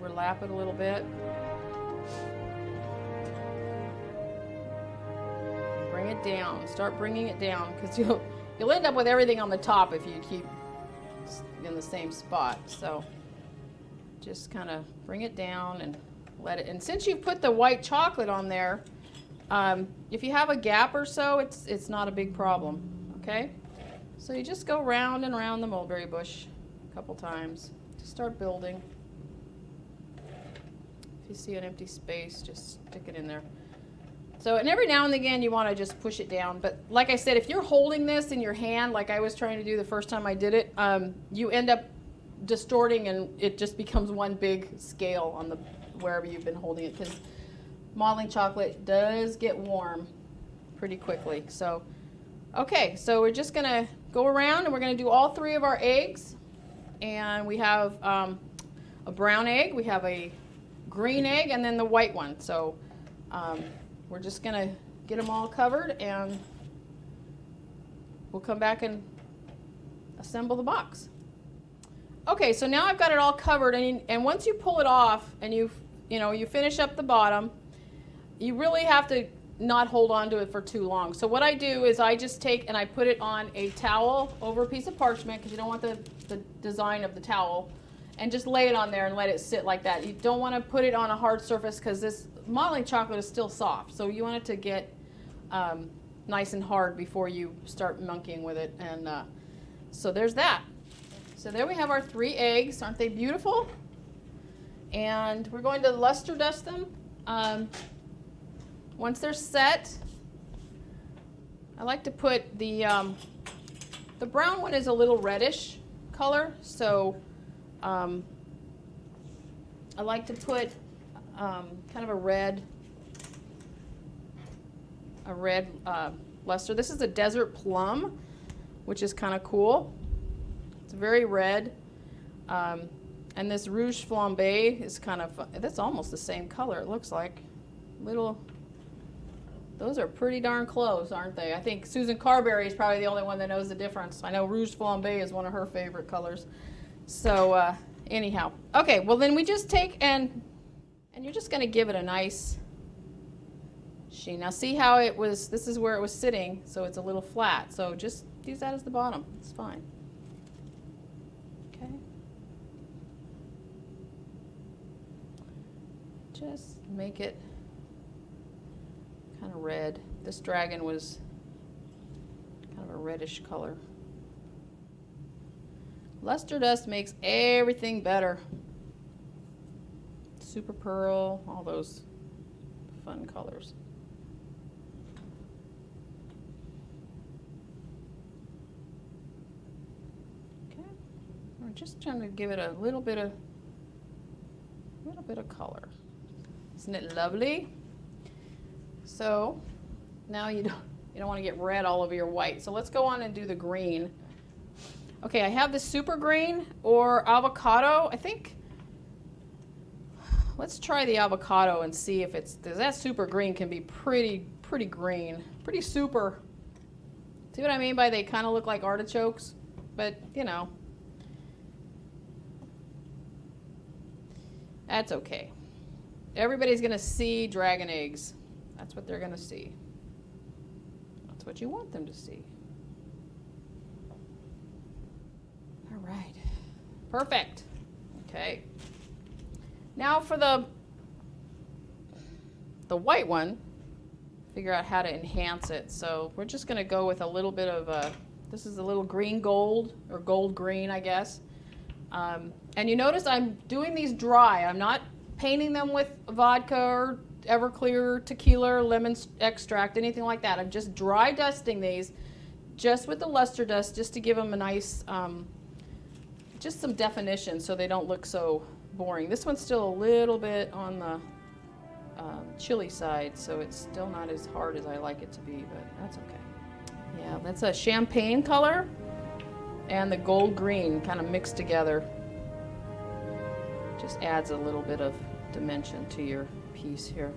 overlap it a little bit. Bring it down. Start bringing it down, because you'll end up with everything on the top if you keep in the same spot. So just kind of bring it down and let it. And since you've put the white chocolate on there, if you have a gap or so, it's not a big problem. Okay. So you just go round and round the mulberry bush a couple times. Just start building. If you see an empty space, just stick it in there. So, and every now and again you want to just push it down. But like I said, if you're holding this in your hand, like I was trying to do the first time I did it, you end up distorting and it just becomes one big scale on the wherever you've been holding it, because modeling chocolate does get warm pretty quickly. So, okay, so we're just going to go around and we're going to do all 3 of our eggs. And we have a brown egg, we have a green egg, and then the white one. So we're just going to get them all covered, and we'll come back and assemble the box. Okay, so now I've got it all covered, and once you pull it off and you finish up the bottom, you really have to not hold on to it for too long. So what I do is I just take and I put it on a towel over a piece of parchment, because you don't want the design of the towel, and just lay it on there and let it sit like that. You don't want to put it on a hard surface, because this modeling chocolate is still soft, so you want it to get nice and hard before you start monkeying with it. And so there's that. So there we have our 3 eggs. Aren't they beautiful? And we're going to luster dust them. Once they're set, I like to put the brown one is a little reddish color, so I like to put kind of a red luster. This is a desert plum, which is kind of cool. It's very red. And this Rouge Flambe is kind of, that's almost the same color, it looks like. Those are pretty darn close, aren't they? I think Susan Carberry is probably the only one that knows the difference. I know Rouge Flambe is one of her favorite colors. So anyhow, okay, well then we just take and you're just going to give it a nice sheen. Now see how it was, this is where it was sitting, so it's a little flat. So just use that as the bottom, it's fine. Okay. Just make it kind of red. This dragon was kind of a reddish color. Luster dust makes everything better. Super pearl, all those fun colors. Okay, we're just trying to give it a little bit of color. Isn't it lovely? So now you don't want to get red all over your white. So let's go on and do the green. Okay, I have the super green or avocado. I think, let's try the avocado and see if it's, that super green can be pretty green, pretty super. See what I mean by they kind of look like artichokes? But, you know, that's okay. Everybody's going to see dragon eggs. That's what they're going to see. That's what you want them to see. All right. Perfect. Okay. Now for the white one, figure out how to enhance it. So we're just going to go with a little bit of this is a little green gold, or gold green, I guess. And you notice I'm doing these dry. I'm not painting them with vodka or Everclear, tequila, or lemon extract, anything like that. I'm just dry dusting these just with the luster dust, just to give them a nice, just some definition so they don't look so boring. This one's still a little bit on the chilly side, so it's still not as hard as I like it to be, but that's okay. Yeah, that's a champagne color and the gold green kind of mixed together. Just adds a little bit of dimension to your piece here.